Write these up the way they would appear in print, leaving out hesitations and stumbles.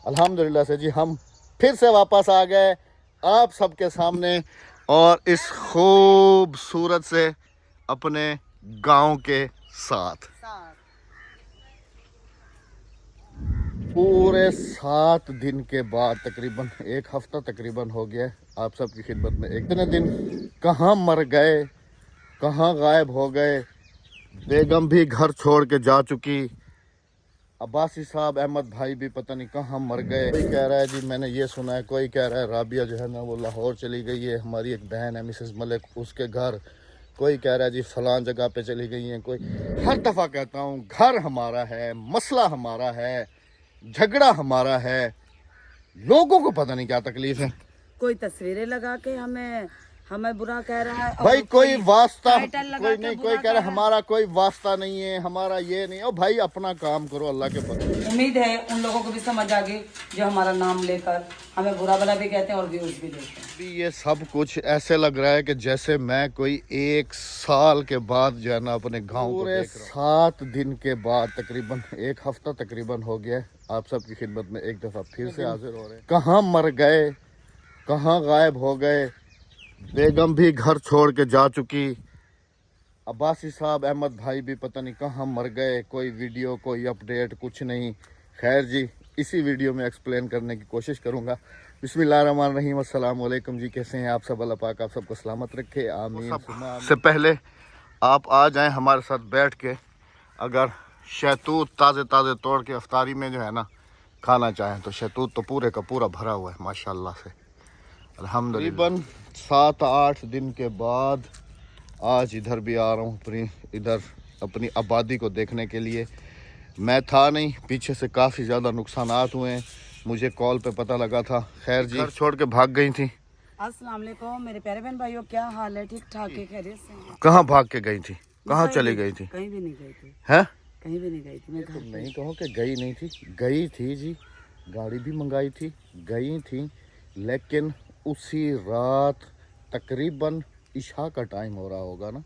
अल्हम्दुलिल्लाह से जी हम फिर से वापस आ गए आप सबके सामने और इस खूबसूरत से अपने गांव के साथ पूरे 7 दिन के बाद तकरीबन एक हफ्ता तकरीबन हो गया आप सबकी खिदमत में। इतने दिन कहाँ मर गए, कहाँ गायब हो गए। बेगम भी घर छोड़ के जा चुकी, अब्बासी साहब अहमद भाई भी पता नहीं कहाँ मर गए। कोई कह रहा है जी मैंने ये सुना है, कोई कह रहा है राबिया जो है ना वो लाहौर चली गई है, हमारी एक बहन है मिसेस मलिक उसके घर। कोई कह रहा है जी फलान जगह पे चली गई हैं। कोई हर दफ़ा कहता हूँ घर हमारा है, मसला हमारा है, झगड़ा हमारा है, लोगों को पता नहीं क्या तकलीफ है। कोई तस्वीरें लगा के हमें बुरा कह रहा है भाई कोई वास्ता कोई नहीं, कोई कह रहा है हमारा कोई वास्ता नहीं है, हमारा ये नहीं। ओ भाई अपना काम करो अल्लाह के बंदे। उम्मीद है उन लोगों को भी समझ आ गई जो हमारा नाम लेकर हमें बुरा भला भी कहते हैं और व्यूज भी देते हैं। अभी ये सब कुछ ऐसे लग रहा है कि जैसे मैं कोई 1 साल के बाद जो है ना अपने गांव को देख रहा हूं। 7 दिन के बाद तकरीबन एक हफ्ता तकरीबन हो गया आप सबकी खिदमत में एक दफ़ा फिर से हाजिर हो रहे हैं। कहाँ मर गए, कहाँ गायब हो गए। बेगम भी घर छोड़ के जा चुकी, अब्बासी साहब अहमद भाई भी पता नहीं कहाँ मर गए। कोई वीडियो कोई अपडेट कुछ नहीं। खैर जी इसी वीडियो में एक्सप्लेन करने की कोशिश करूँगा। बिस्मिल्लाहिर्रहमानिर्रहीम, अस्सलाम वालेकुम जी, कैसे हैं आप सब? अल्लाह पाक आप सबको सलामत रखे, आमीन। से पहले आप आ जाएं हमारे साथ बैठ के, अगर शहतूत ताज़े ताज़े तोड़ के अफ्तारी में जो है ना खाना चाहें तो शहतूत तो पूरे का पूरा भरा हुआ है माशाल्लाह से अल्हम्दुलिल्लाह। 7-8 दिन के बाद आज इधर भी आ रहा हूँ इधर अपनी आबादी को देखने के लिए। मैं था नहीं, पीछे से काफ़ी ज़्यादा नुकसानात हुए हैं, मुझे कॉल पे पता लगा था। खैर जी घर छोड़ के भाग गई थी। अस्सलाम वालेकुम मेरे प्यारे बहन भाइयों, क्या हाल है? ठीक ठाक है, खैरियत से? कहाँ भाग के गई थी, कहाँ चली गई थी? कहीं भी नहीं गई थी। हैं? कहीं भी नहीं गई थी। मैं घर नहीं कहो कि गई नहीं थी, गई थी जी, गाड़ी भी मंगाई थी, गई थी, लेकिन उसी रात तकरीबन इशा का टाइम हो रहा होगा ना,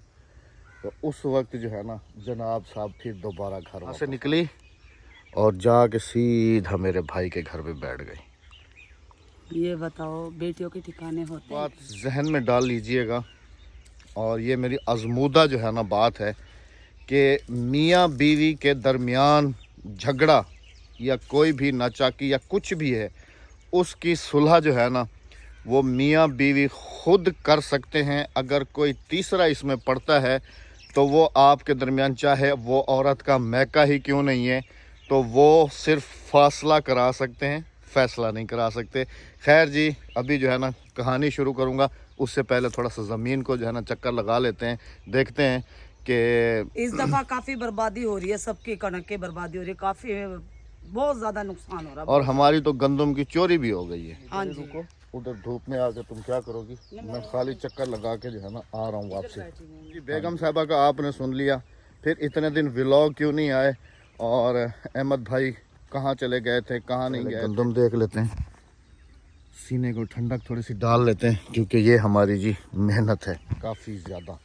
तो उस वक्त जो है ना जनाब साहब फिर दोबारा घर से निकली और जाके सीधा मेरे भाई के घर पे बैठ गई। ये बताओ बेटियों के ठिकाने होते हैं? बात जहन में डाल लीजिएगा, और ये मेरी आजमूदा जो है ना बात है कि मियाँ बीवी के दरमियान झगड़ा या कोई भी नाचाकी या कुछ भी है, उसकी सुलह जो है ना वो मियाँ बीवी खुद कर सकते हैं। अगर कोई तीसरा इसमें पड़ता है तो वो आपके दरमियान, चाहे वो औरत का मैका ही क्यों नहीं है, तो वो सिर्फ फासला करा सकते हैं, फैसला नहीं करा सकते। खैर जी अभी जो है ना कहानी शुरू करूँगा, उससे पहले थोड़ा सा ज़मीन को जो है ना चक्कर लगा लेते हैं, देखते हैं कि इस दफा काफी बर्बादी हो रही है, सबकी कणक की बर्बादी हो रही है, काफी बहुत ज्यादा नुकसान हो रहा है। और हमारी तो गंदम की चोरी भी हो गई है। हाँ जी। उधर धूप में आके तुम क्या करोगी? मैं खाली चक्कर लगा के जो है ना आ रहा हूँ वापसी। जी बेगम साहबा का आपने सुन लिया, फिर इतने दिन व्लॉग क्यों नहीं आए, और अहमद भाई कहाँ चले गए थे, कहाँ नहीं गए। गंदम देख लेते हैं, सीने को ठंडक थोड़ी सी डाल लेते हैं, क्योंकि ये हमारी जी मेहनत है काफ़ी ज़्यादा।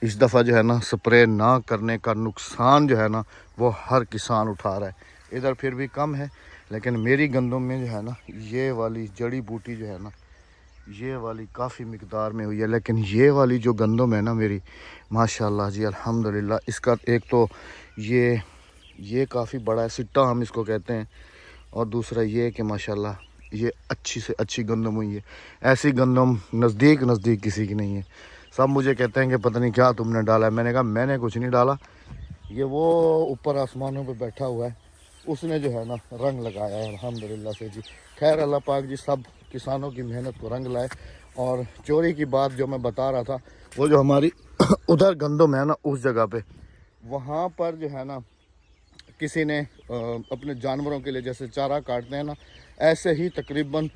इस दफ़ा जो है ना स्प्रे ना करने का नुकसान जो है ना वो हर किसान उठा रहा है। इधर फिर भी कम है, लेकिन मेरी गंदम में जो है ना ये वाली जड़ी बूटी जो है ना ये वाली काफ़ी मिकदार में हुई है। लेकिन ये वाली जो गंदम है ना मेरी माशाल्लाह जी अल्हम्दुलिल्लाह, इसका एक तो ये काफ़ी बड़ा है, सिट्टा हम इसको कहते हैं, और दूसरा ये कि माशाल्लाह ये अच्छी से अच्छी गंदम हुई है। ऐसी गंदम नज़दीक किसी की नहीं है। सब मुझे कहते हैं कि पता नहीं क्या तुमने डाला है। मैंने कहा मैंने कुछ नहीं डाला, ये वो ऊपर आसमानों पे बैठा हुआ है, उसने जो है ना रंग लगाया है अल्हम्दुलिल्लाह से जी। खैर अल्लाह पाक जी सब किसानों की मेहनत को रंग लाए। और चोरी की बात जो मैं बता रहा था, वो जो हमारी उधर गंदम है ना उस जगह पे, वहाँ पर जो है ना किसी ने अपने जानवरों के लिए जैसे चारा काटते हैं ना, ऐसे ही तकरीबन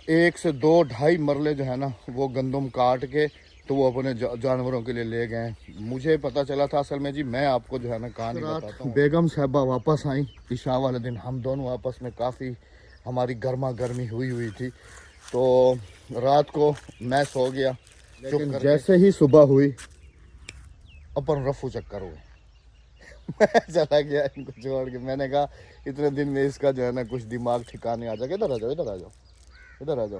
1 से 2-2.5 मरले जो है ना वो गंदम काट के तो वो अपने जानवरों के लिए ले गए। मुझे पता चला था असल में जी, मैं आपको जो है ना कहानी बताता हूँ। बेगम साहबा वापस आई इशा वाले दिन, हम दोनों आपस में काफ़ी हमारी गर्मा गर्मी हुई थी, तो रात को मैं सो गया, लेकिन जैसे ही सुबह हुई अपन रफू चक्कर हुए मैं चला गया इनको छोड़ के। मैंने कहा इतने दिन में इसका जो है ना कुछ दिमाग ठिकाने आ जाएगा। इधर आ जाओ, इधर आ जाओ, इधर आ जाओ।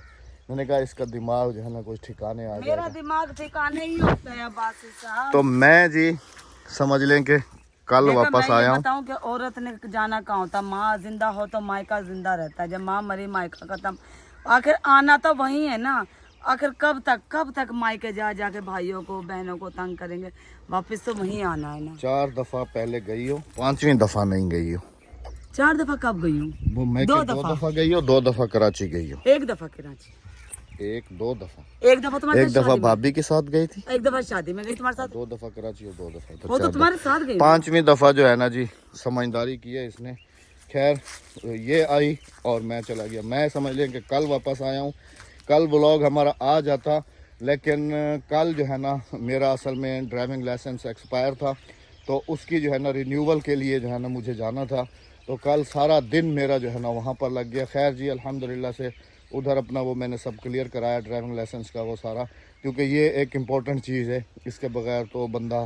मैंने कहा इसका दिमाग जो है ना कुछ ठिकाने आ मेरा जाएगा। दिमाग ठिकाने ही होता है बासी साहब। तो मैं जी समझ लें कि कल देखो, वापस मैं ये आया हूँ। बताऊं कि औरत ने जाना कहाँ होता, माँ जिंदा हो तो मायका जिंदा रहता है, जब माँ मरी मायका खत्म। आखिर आना तो वही है ना, आखिर कब तक मायके जा जाके भाइयों को बहनों को तंग करेंगे, वापस तो वहीं आना है ना। 4 दफा पहले गई हो, 5वीं दफा नहीं गई हो। 4 दफा कब गई हूँ? वो मैं 2 2 दफा। दफा गई हो, 2 दफा कराची गई हो। 1 दफा कराची, 2 दफा। 1 दफा तुम्हारे 1 साथ दफा शादी में, भाभी के साथ गई थी, 1 दफा शादी में गई तुम्हारे साथ, 2 दफा कराची और 2 दफा वो तो तुम्हारे साथ गई। 5वीं दफा जो है ना जी समझदारी की है इसने। खैर ये आई और मैं चला गया। मैं समझ लें कि कल वापस आया हूँ। कल व्लॉग हमारा आ जाता, लेकिन कल जो है ना मेरा असल में ड्राइविंग लाइसेंस एक्सपायर था, तो उसकी जो है ना रिन्यूअल के लिए जो है ना मुझे जाना था। तो कल सारा दिन मेरा जो है ना वहाँ पर लग गया। खैर जी अल्हम्दुलिल्लाह से उधर अपना वो मैंने सब क्लियर कराया, ड्राइविंग लाइसेंस का वो सारा, क्योंकि ये एक इम्पॉर्टेंट चीज़ है। इसके बगैर तो बंदा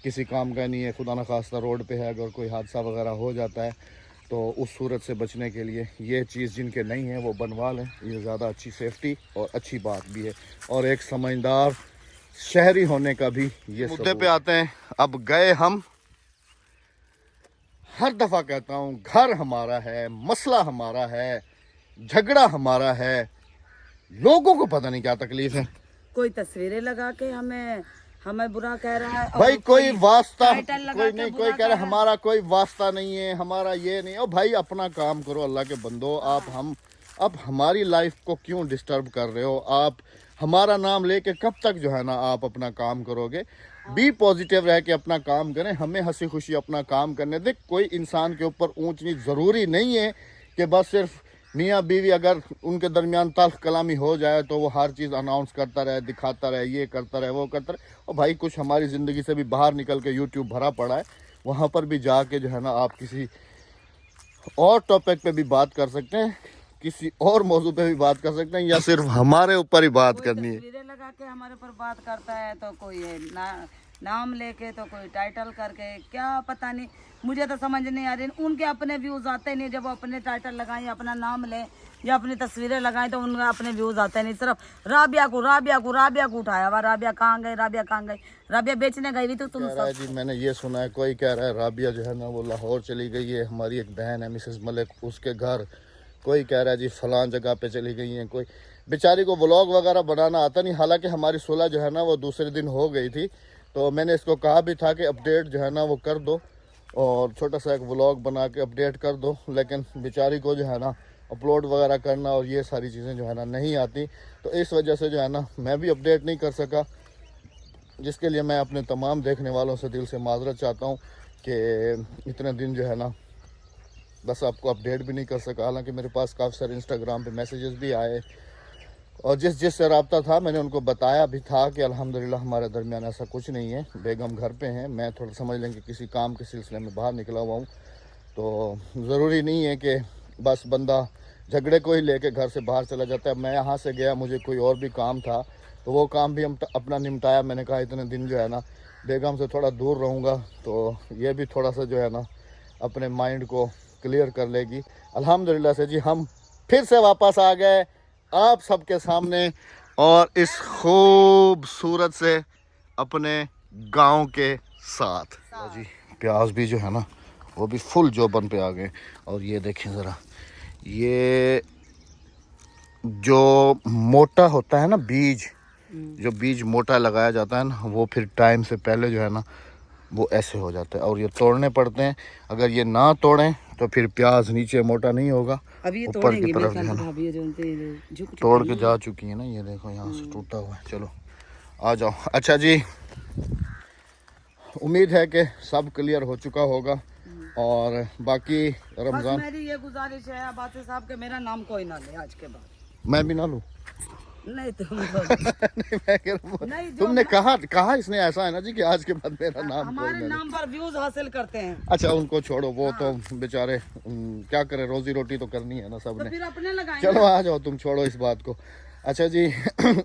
किसी काम का नहीं है। खुदा न खास्ता रोड पे है, अगर कोई हादसा वगैरह हो जाता है तो उस सूरत से बचने के लिए ये चीज़ जिनके नहीं है वो बनवा लें। ये ज़्यादा अच्छी सेफ्टी और अच्छी बात भी है, और एक समझदार शहरी होने का भी ये मुद्दे पे आते हैं। अब गए हम, हर दफ़ा कहता हूँ घर हमारा है, मसला हमारा है, झगड़ा हमारा है, लोगों को पता नहीं क्या तकलीफ है। कोई तस्वीरें लगा के हमें बुरा कह रहा है, और भाई कोई वास्ता, टाइटल लगा कोई के नहीं, बुरा कोई कह रहा कह है रहा है। हमारा कोई वास्ता नहीं है, हमारा ये नहीं। ओ भाई अपना काम करो, अल्लाह के बंदो। आप हमारी लाइफ को क्यों डिस्टर्ब कर रहे हो? आप हमारा नाम लेके कब तक जो है ना आप अपना काम करोगे? बी पॉजिटिव रह के अपना काम करें, हमें हंसी खुशी अपना काम करने दे। कोई इंसान के ऊपर ऊंच नीच ज़रूरी नहीं है कि बस सिर्फ मियाँ बीवी अगर उनके दरमियान तल्ख कलामी हो जाए तो वो हर चीज़ अनाउंस करता रहे, दिखाता रहे, ये करता रहे, वो करता रहे। और भाई कुछ हमारी ज़िंदगी से भी बाहर निकल के यूट्यूब भरा पड़ा है, वहाँ पर भी जाके जो है ना आप किसी और टॉपिक पे भी बात कर सकते हैं, किसी और मौजू पे भी बात कर सकते हैं, या सिर्फ हमारे ऊपर ही बात करनी है। तस्वीरें लगा के हमारे ऊपर बात करता है, तो कोई है नाम लेके, तो कोई टाइटल करके, क्या पता नहीं, मुझे तो समझ नहीं आ रही। उनके अपने व्यूज आते नहीं, जब वो अपने टाइटल लगाएं, अपना नाम लें या अपनी तस्वीरें लगाएं, तो उनका अपने व्यूज आते नहीं। सिर्फ राबिया को उठाया हुआ, राबिया कहाँ गई, राबिया बेचने गई हुई। तो तुम कह रहा है जी, मैंने ये सुना है, कोई कह रहा है राबिया जो है ना वो लाहौर चली गई है, हमारी एक बहन है मिसेस मलिक, उसके घर। कोई कह रहा है जी फलां जगह पे चली गई हैं। कोई बेचारी को व्लॉग वगैरह बनाना आता नहीं। हालांकि हमारी सुलह जो है ना वो दूसरे दिन हो गई थी, तो मैंने इसको कहा भी था कि अपडेट जो है ना वो कर दो और छोटा सा एक व्लॉग बना के अपडेट कर दो, लेकिन बेचारी को जो है ना अपलोड वगैरह करना और ये सारी चीज़ें जो है ना नहीं आती, तो इस वजह से जो है ना मैं भी अपडेट नहीं कर सका, जिसके लिए मैं अपने तमाम देखने वालों से दिल से माजरत चाहता हूँ कि इतने दिन जो है ना बस आपको अपडेट भी नहीं कर सका। हालांकि मेरे पास काफ़ी सारे इंस्टाग्राम पे मैसेजेस भी आए, और जिस से रब्ता था मैंने उनको बताया भी था कि अल्हम्दुलिल्लाह हमारे दरमियान ऐसा कुछ नहीं है, बेगम घर पे हैं। मैं थोड़ा समझ लें कि किसी काम के सिलसिले में बाहर निकला हुआ हूँ, तो ज़रूरी नहीं है कि बस बंदा झगड़े को ही लेके घर से बाहर चला जाता है। मैं यहाँ से गया, मुझे कोई और भी काम था, तो वो काम भी हम अपना निपटाया। मैंने कहा इतने दिन जो है ना बेगम से थोड़ा दूर रहूँगा, तो ये भी थोड़ा सा जो है ना अपने माइंड को क्लियर कर लेगी। अल्हम्दुलिल्लाह से जी हम फिर से वापस आ गए आप सबके सामने, और इस खूबसूरत से अपने गांव के साथ। जी प्याज भी जो है ना वो भी फुल जोबन पे आ गए। और ये देखें ज़रा, ये जो मोटा होता है ना बीज, जो बीज मोटा लगाया जाता है ना, वो फिर टाइम से पहले जो है ना वो ऐसे हो जाता है और ये तोड़ने पड़ते हैं। अगर ये ना तोड़ें तो फिर प्याज नीचे मोटा नहीं होगा, ऊपर की तरफ जो है ना तोड़ के जा चुकी है ना। ये देखो यहाँ से टूटा हुआ है। चलो आ जाओ। अच्छा जी, उम्मीद है कि सब क्लियर हो चुका होगा, और बाकी रमज़ान मेरी ये गुजारिश है बादशाह साहब के मेरा नाम कोई ना ले आज के बाद। मैं भी ना लूँ? नहीं तुम नहीं मैं कह रहा हूँ, तुमने कहा इसने ऐसा है ना जी कि आज के बाद मेरा नाम कोई हमारे ना ले। नाम पर व्यूज हासिल करते हैं। अच्छा उनको छोड़ो, वो तो बेचारे क्या करें, रोजी रोटी तो करनी है ना तो सबने। फिर अपने लगाएं। चलो आ जाओ, तुम छोड़ो इस बात को। अच्छा जी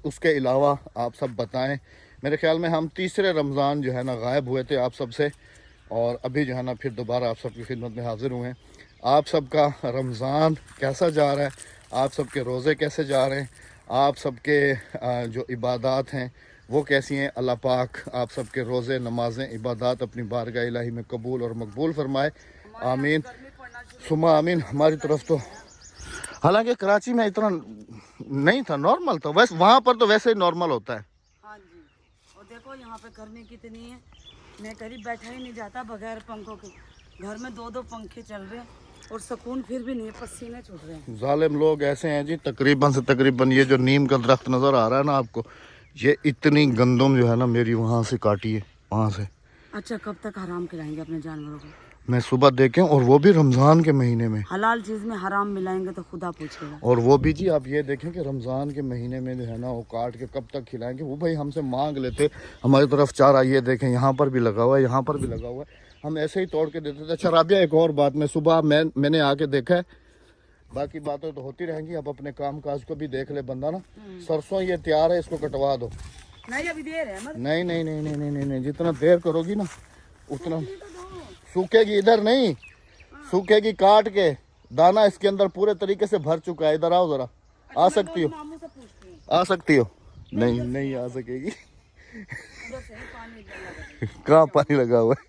उसके अलावा आप सब बताएं, मेरे ख्याल में हम तीसरे रमज़ान जो है ना गायब हुए थे आप सब से, और अभी जो है ना फिर दोबारा आप सबकी खिदमत में हाजिर हुए हैं। आप सबका रमज़ान कैसा जा रहा है, आप सबके रोज़े कैसे जा रहे हैं, आप सबके जो इबादत हैं वो कैसी हैं। अल्लाह पाक आप सबके रोज़े, नमाज़ें, इबादत अपनी बारगाह इलाही में कबूल और मकबूल फरमाए। आमीन सुमा आमीन। हमारी तरफ तो हालांकि कराची में इतना नहीं था, नॉर्मल था, वैसे वहाँ पर तो वैसे ही नॉर्मल होता है। हाँ जी, और देखो यहाँ पे गर्मी कितनी है, मैं करीब बैठा ही नहीं जाता बगैर पंखों के। घर में 2-2 पंखे चल रहे हैं और सुकून फिर भी नहीं, पसीने छूट रहे हैं। जालिम लोग ऐसे हैं जी, तकरीबन से तकरीबन ये जो नीम का दरख्त नज़र आ रहा है ना आपको, ये इतनी गंदम जो है ना मेरी वहाँ से काटी है, वहाँ से। अच्छा, कब तक हराम खिलाएंगे अपने जानवरों को? मैं सुबह देखे, और वो भी रमज़ान के महीने में। हलाल चीज़ में हराम मिलाएंगे तो खुदा पूछेगा। और वो भी जी आप ये देखें कि रमज़ान के महीने में जो है ना वो काट के कब तक खिलाएंगे। वो भाई हमसे मांग लेते, हमारी तरफ चारा ये देखें यहाँ पर भी लगा हुआ है, यहाँ पर भी लगा हुआ है, हम ऐसे ही तोड़ के देते थे। अच्छा राबिया, एक और बात, मैं सुबह मैंने आके देखा है, बाकी बातें तो होती रहेंगी, अब अपने काम काज को भी देख ले बंदा ना। सरसों ये तैयार है, इसको कटवा दो। नहीं अभी देर है। नहीं नहीं नहीं नहीं नहीं नहीं नहीं, जितना देर करोगी ना उतना सूखेगी। इधर नहीं सूखेगी, काट के दाना इसके अंदर पूरे तरीके से भर चुका है। इधर आओ जरा, आ सकती हो, आ सकती हो? नहीं नहीं आ सकेगी। कहाँ पानी लगा हुआ है?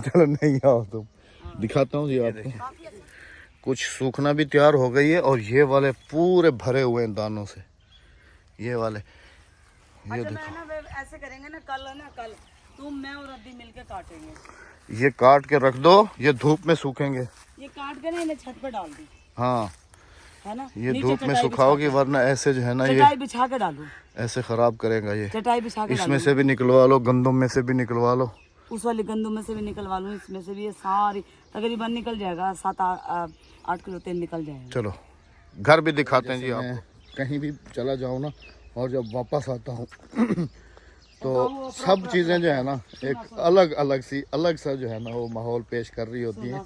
चलो नहीं आओ, तुम दिखाता हूँ जी आपको। कुछ सूखना भी तैयार हो गई है, और ये वाले पूरे भरे हुए हैं दानों से, ये वाले। ये अच्छा, देखो, मैं ना ऐसे करेंगे ना, कल तुम मैं और अद्दी मिलके काटेंगे। ये काट के रख दो, ये धूप में सूखेंगे। ये काट के ना इन्हें छत पे डाल दी, हाँ है ना, ये नीचे धूप में चटाई सुखाओगी, वरना ऐसे जो है ना ये चटाई बिछा के डालू, ऐसे खराब करेगा। ये चटाई बिछा के इसमें से भी निकलवा लो, गंदम में से भी निकलवा लो, उस वाली गंदम में से भी निकलवा लूँ, इसमें से भी। ये सारी तकरीबन निकल जाएगा, 7-8 किलो तेल निकल जाएगा। चलो घर भी दिखाते हैं जी आपको। कहीं भी चला जाऊँ ना, और जब वापस आता हूँ तो सब चीज़ें जो है ना एक अलग सा जो है ना वो माहौल पेश कर रही होती हैं।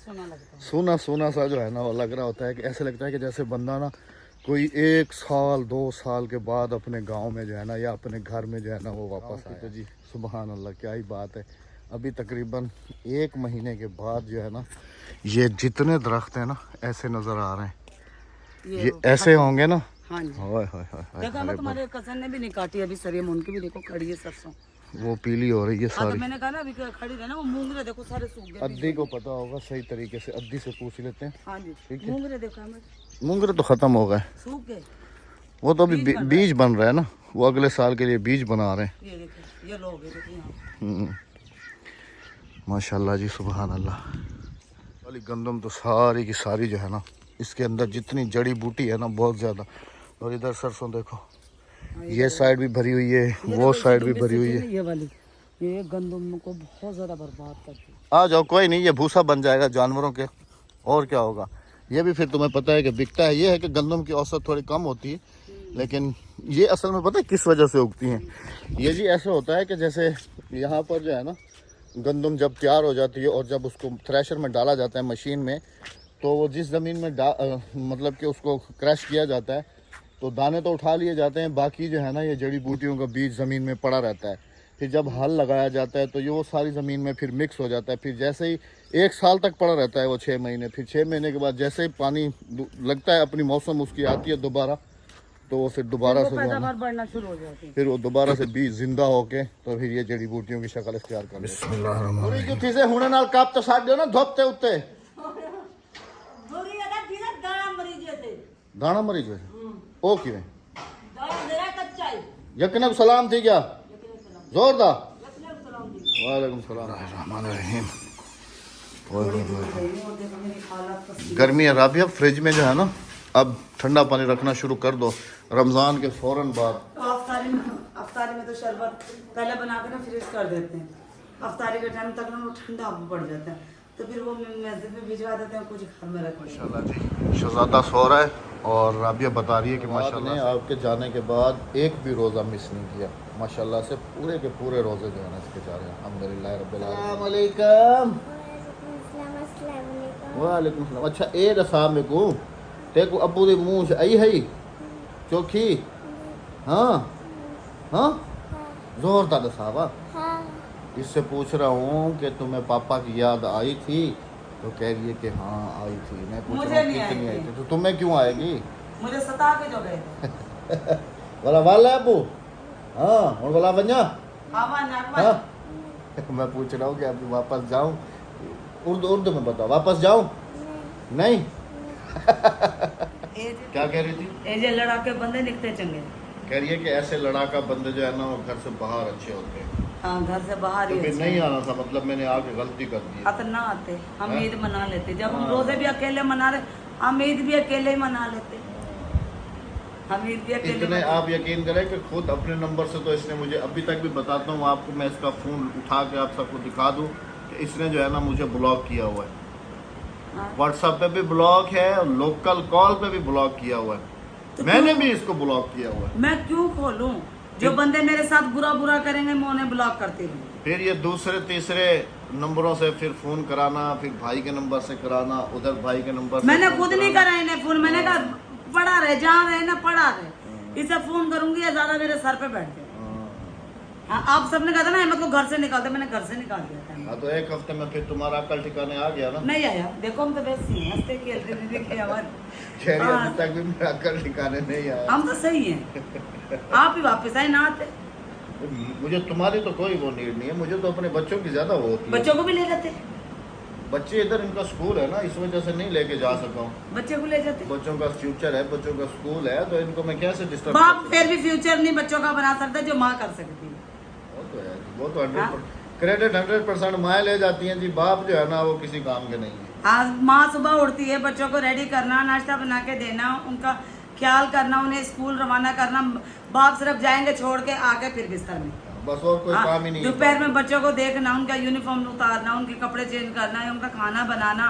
सूना सूना सा जो है ना वो लग रहा होता है कि ऐसे लगता है कि जैसे बंदा ना कोई 1 साल 2 साल के बाद अपने गांव में जो है ना या अपने घर में जो है ना वो वापस आए। तो जी सुबहान अल्लाह, क्या ही बात है। अभी तकरीबन 1 महीने के बाद जो है ना ये जितने दरख्त हैं ना ऐसे नज़र आ रहे हैं, ये ऐसे होंगे ना। हाँ जी, हाय हाय हाय हाय, देखो मैं तुम्हारे कजन ने भी नहीं काटी अभी, सरियम उनकी भी देखो खड़ी है सरसों, वो पीली हो रही है हाँ, तो सारी। मैंने कहा ना अभी खड़ी रहना, वो मूंगरे देखो सारे सूख गए। अद्दी को पता होगा सही तरीके से, अद्दी से पूछ लेते हैं। हाँ जी, ठीक है। मूंगरे देखो हमें मूंगरे तो खत्म हो गए, सूख गए, वो तो अभी बीज बन रहा है ना, वो अगले साल के लिए बीज बना रहे हैं। ये देखो ये लोग देखो यहाँ। माशाल्लाह जी, सुभान अल्लाह। वाली गंदम तो सारी की सारी जो है ना इसके अंदर जितनी जड़ी बूटी है ना बहुत ज़्यादा। और इधर सरसों देखो, ये साइड भी भरी हुई है, वो साइड भी भरी हुई है। ये वाली ये गंदम को बहुत ज़्यादा बर्बाद करती है। आ जाओ, कोई नहीं, ये भूसा बन जाएगा जानवरों के, और क्या होगा। ये भी फिर तुम्हें पता है कि बिकता है। ये है कि गंदम की औसत थोड़ी कम होती है, लेकिन ये असल में पता है किस वजह से उगती हैं। ये जी ऐसे होता है कि जैसे यहाँ पर जो है ना गंदम जब तैयार हो जाती है और जब उसको थ्रेशर में डाला जाता है मशीन में, तो वो जिस ज़मीन में मतलब कि उसको क्रश किया जाता है तो दाने तो उठा लिए जाते हैं, बाकी जो है ना ये जड़ी बूटियों का बीज ज़मीन में पड़ा रहता है। फिर जब हल लगाया जाता है तो ये वो सारी ज़मीन में फिर मिक्स हो जाता है। फिर जैसे ही 1 साल तक पड़ा रहता है वो 6 महीने, फिर 6 महीने के बाद जैसे ही पानी लगता है, अपनी मौसम उसकी आती है दोबारा, तो वो फिर दोबारा से पैदावार बढ़ना शुरू हो जाती है, फिर वो दोबारा से बीज जिंदा होके तो फिर ये जड़ी बूटियों की शक्ल इख्तियार कर लेते हैं। कप तो साथ दो ना धोपते उत्ते दाना मरीज है ओ कि यकीन सलाम थी क्या जोरदार। वालेकुम सलाम। गर्मी है राबिया, फ्रिज में जो है ना अब ठंडा पानी रखना शुरू कर दो रमज़ान के फौरन बाद। अफ्तारी में तो शरबत पहले बना के ना फ्रीज कर देते हैं, अफ्तारी के टाइम तक ना वो ठंडा पड़ जाता है, तो फिर वो मस्जिद में भिजवा देते हैं, कुछ घर में रखते हैं। माशाल्लाह जी, शहजादा सो रहा है और राबिया बता रही है कि माशाल्लाह ने आपके जाने के बाद एक भी रोज़ा मिस नहीं किया। माशाल्लाह से पूरे के पूरे रोज़े जो है ना इसके जा रहे हैं। अल्हम्दुलिल्लाह रब्बिल आलमीन। वालेकुम सलाम। अच्छा ए दसाम को तेको अबू दे मुंह से आई है चोखी। हाँ हाँ जोरदार दसावा। इससे पूछ रहा हूँ कि तुम्हें पापा की याद आई थी तो कह रही है कि हाँ आई थी। मैं पूछ मुझे रहा हूँ नहीं आई कितनी आई थी। थी, तो तुम्हें क्यों आएगी? मुझे सता के जो गए थे। बोला वाला अबू, हाँ और बोला बंजा, हाँ मैं पूछ रहा हूँ कि अभी वापस जाऊँ, उर्दू में बताओ, वापस जाऊँ नहीं? क्या कह रही थी? ये लड़ाके बंदे निकते चंगे। कह रही है कि ऐसे लड़ाका बंदे जो है ना वो घर से बाहर अच्छे होते हैं। हाँ, घर से बाहर तो ही फिर अच्छे नहीं हैं। आना था, मतलब मैंने आके गलती कर दी। अब ना आते, हम हाँ? ईद मना लेते। जब हम हाँ। रोजे भी अकेले मना रहे, हम ईद भी अकेले ही मना लेते। हम ईद भी अकेले इतने मना आप यकीन करें कि खुद अपने नंबर से, तो इसने मुझे अभी तक भी बताता हूँ आपको, मैं इसका फ़ोन उठा के आप सबको दिखा दूँ कि इसने जो है ना मुझे ब्लॉक किया हुआ है। हाँ। व्हाट्सएप पे भी ब्लॉक है और लोकल कॉल पे भी ब्लॉक किया हुआ है। तो मैंने क्यों? भी इसको ब्लॉक किया हुआ है। मैं क्यों खोलूं? जो बंदे मेरे साथ बुरा करेंगे मैं उन्हें ब्लॉक करती रहूं। फिर ये दूसरे तीसरे नंबरों से फिर फ़ोन कराना, फिर भाई के नंबर से कराना, उधर भाई के नंबर से मैंने फ़ोन खुद नहीं कराना। करा इन्हें फोन। मैंने कहा पड़ा रहे, जहाँ रहे ना पड़ा रहे, इसे फोन करूंगी या ज्यादा मेरे सर पे बैठ जाए। हाँ, आप सबने कहा था ना अहमद को घर से निकाल दे, मैंने घर से निकाल दिया था। हाँ, तो एक हफ्ते में फिर तुम्हारा अकल ठिकाने आ गया ना? नहीं आया, देखो हम तो वैसे ही हैं, हंसते खेलते दीदी की आवाज। कह रही हाँ। अभी तक भी मेरा अकल ठिकाने नहीं आया। हम तो सही हैं। आप ही वापस आए ना आते। मुझे तुम्हारी तो कोई वो नीड नहीं है, मुझे तो अपने बच्चों की ज्यादा वो होती है। बच्चों को भी ले जाते, बच्चे इधर इनका स्कूल है ना, इस वजह से नहीं लेके जा सका हूँ। बच्चे को ले जाते। बच्चों का फ्यूचर है, बच्चों का स्कूल है, तो इनको मैं कैसे डिस्टर्ब? बाप फिर भी फ्यूचर नहीं बच्चों का बना सकता जो माँ कर सकती है। वो तो 100% क्रेडिट 100% माँ ले जाती हैं जी, बाप जो है ना वो किसी काम के नहीं है। हाँ, माँ सुबह उठती है, बच्चों को रेडी करना, नाश्ता बना के देना, उनका ख्याल करना, उन्हें स्कूल रवाना करना। बाप सिर्फ जाएंगे छोड़ के आके फिर बिस्तर में। बस और कोई काम ही नहीं है। दोपहर में बच्चों को देखना, उनका यूनिफॉर्म उतारना, उनके कपड़े चेंज करना, उनका खाना बनाना,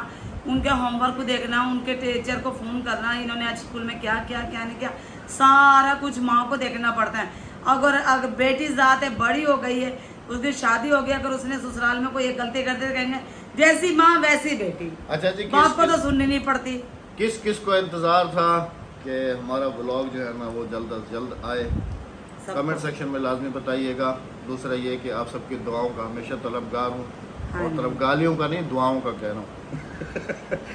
उनके होमवर्क को देखना, उनके टीचर को फोन करना, इन्होंने आज स्कूल में क्या क्या क्या नहीं किया, सारा कुछ माँ को देखना पड़ता है। अगर बेटी ज़ात बड़ी हो गई है, उसकी शादी हो गई, अगर उसने ससुराल में कोई एक गलती करते कहेंगे जैसी माँ वैसी बेटी। अच्छा जी, बाप को तो सुननी नहीं पड़ती। किस किस को इंतजार था कि हमारा ब्लॉग जो है ना वो जल्द अज जल्द आए? कमेंट सेक्शन में लाजमी बताइएगा। दूसरा ये कि आप सबकी दुआओं का हमेशा तलबगार हूँ, और तलबगालियों का नहीं, दुआओं का कह रहा हूँ।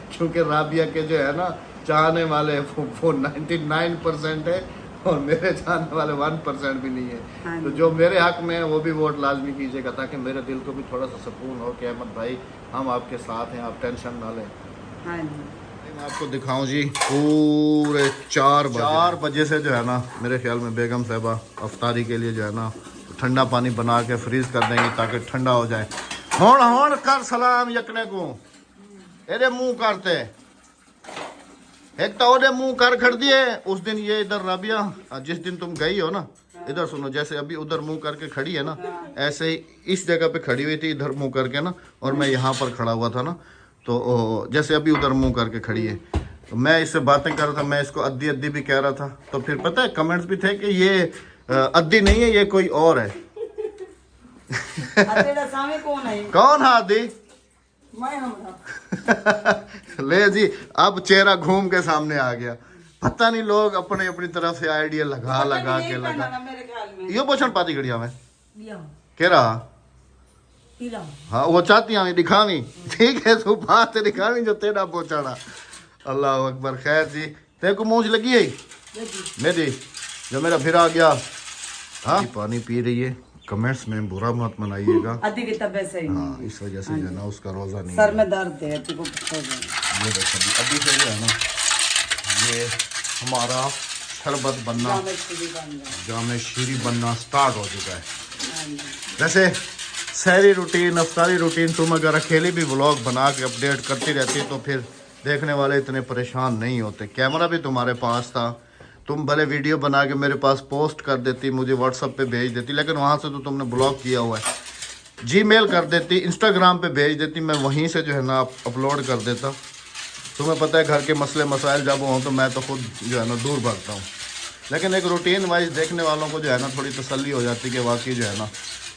क्योंकि राबिया के जो है ना चाहने वाले वो 99% है और मेरे चाहने वाले 1% भी नहीं है। तो जो मेरे हक में है वो भी वोट लाजमी कीजिएगा, ताकि मेरे दिल को भी थोड़ा सा सुकून हो कि अहमद भाई हम आपके साथ हैं, आप टेंशन ना लें। हाँ जी, मैं आपको दिखाऊं जी, पूरे 4 बजे से जो है ना मेरे ख्याल में बेगम साहबा अफ्तारी के लिए जो है ना ठंडा पानी बना के फ्रीज कर देंगी ताकि ठंडा हो जाए। होड़ होड़ कर सलाम यकने को एरे मुंह करते एक तो ओरे मुंह कर खड़ दिए। उस दिन ये इधर राबिया जिस दिन तुम गई हो ना, इधर सुनो, जैसे अभी उधर मुंह करके खड़ी है ना, ऐसे ही इस जगह पे खड़ी हुई थी इधर मुंह करके ना, और मैं यहाँ पर खड़ा हुआ था ना, तो जैसे अभी उधर मुंह करके खड़ी है। तो मैं इससे बातें कर रहा था, मैं इसको अद्दी अद्दी भी कह रहा था। तो फिर पता है कमेंट्स भी थे कि ये अद्दी नहीं है, ये कोई और है। कौन है? कौन है अद्दी? मैं हमरा। ले जी, अब चेहरा घूम के सामने आ गया। पता नहीं लोग अपने अपनी तरफ से आइडिया लगा के लगा। मेरे ख्याल में यो पोषण पाती घड़िया में लिया कह रहा, पीला। हाँ वो चाहती हमें दिखावी, ठीक है तू बात दिखावी जो तेरा पहुंचाना। अल्लाह अकबर। खैर जी, तेरे को मूंछ लगी है मेरी, जो मेरा फिर आ गया। हाँ पानी पी रही है, कमेंट्स में बुरा मत मनाइएगा। अद्दी की तबीयत सही नहीं। हाँ इस वजह से जो है ना उसका रोजा नहीं सर है। में दर्द है, अद्दी को ये देखो अभी से जो है ना ये हमारा शरबत बनना, जामे शीरी बनना स्टार्ट हो चुका है। वैसे शहरी रूटीन, अफ्तारी रूटीन तुम अगर अकेले भी व्लॉग बना के अपडेट करती रहती तो फिर देखने वाले इतने परेशान नहीं होते। कैमरा भी तुम्हारे पास था, तुम भले वीडियो बना के मेरे पास पोस्ट कर देती, मुझे व्हाट्सएप पे भेज देती, लेकिन वहाँ से तो तुमने ब्लॉक किया हुआ है। जीमेल कर देती, इंस्टाग्राम पे भेज देती, मैं वहीं से जो है ना अपलोड कर देता। तुम्हें पता है घर के मसले मसाइल जब हों तो मैं तो खुद जो है ना दूर भागता हूँ, लेकिन एक रूटीन वाइज देखने वालों को जो है ना थोड़ी तसल्ली हो जाती कि वाकई जो है ना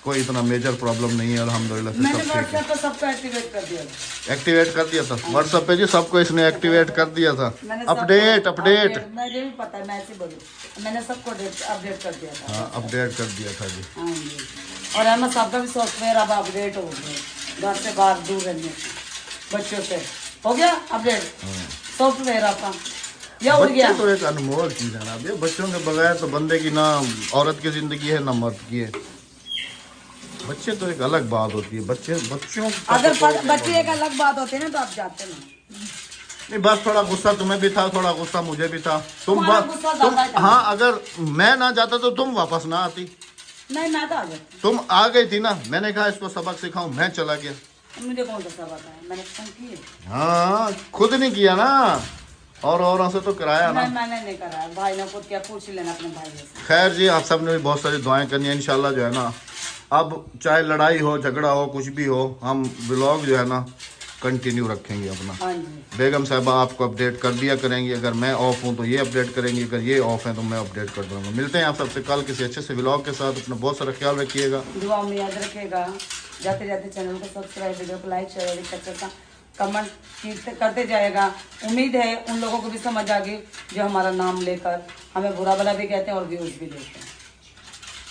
कोई इतना मेजर प्रॉब्लम नहीं है, अल्हम्दुलिल्लाह से सब ठीक है। व्हाट्सएप पे सबको एक्टिवेट कर दिया था। एक्टिवेट कर दिया था व्हाट्सएप पे जी, सबको इसने एक्टिवेट कर दिया था। अपडेट मुझे भी पता है, मैं ऐसे बोलूं, मैंने सबको अपडेट कर दिया था। हाँ अपडेट कर दिया था जी। हाँ जी, और अहमद साहब का भी सॉफ्टवेयर अब अपडेट हो गया घर से बाहर दूर रहने से। बच्चों से हो गया अपडेट सॉफ्टवेयर आपका या उड़ गया। बच्चे तो एक अनमोल चीज है ना, अब ये बच्चों के बगैर तो बंदे की ना औरत की जिंदगी है ना मर्द की है। बच्चे तो एक अलग बात होती है, बच्चों का अगर तो कोई- बच्चे एक अलग बात होती है ना तो आप जाते ना। नहीं, बस थोड़ा गुस्सा तुम्हें भी था, थोड़ा गुस्सा मुझे भी था। तुम्हारा गुस्सा तुम ज्यादा था। हाँ, अगर मैं ना जाता तो तुम वापस ना आती। नहीं मैं तो आ जाती, तुम आ गई थी ना, मैंने कहा इसको सबक सिखाऊं, मैं चला गया। मुझे कौन सा सबक है, मैंने पसंद की है। हाँ, खुद नहीं किया ना, और औरों से तो कराया ना। नहीं मैंने नहीं करा, भाई ने खुद क्या, पूछ लेना अपने भाई से। खैर जी, आप सब ने भी बहुत सारी दुआएं करनी है इंशाल्लाह। जो है ना, अब चाहे लड़ाई हो, झगड़ा हो, कुछ भी हो, हम व्लॉग जो है ना कंटिन्यू रखेंगे अपना। हाँ जी बेगम साहबा आपको अपडेट कर दिया करेंगे, अगर मैं ऑफ हूँ तो ये अपडेट करेंगे, अगर ये ऑफ है तो मैं अपडेट कर दूंगा। मिलते हैं आप सबसे कल किसी अच्छे से व्लॉग के साथ। अपना बहुत सारा ख्याल रखिएगा। दुआ में याद रखेगा, जाते जाते चैनल को सब्सक्राइब, वीडियो को लाइक शेयर कमेंट करते जाएगा। उम्मीद है उन लोगों को भी समझ आ गई जो हमारा नाम लेकर हमें बुरा भला भी कहते हैं और व्यूज भी देते हैं।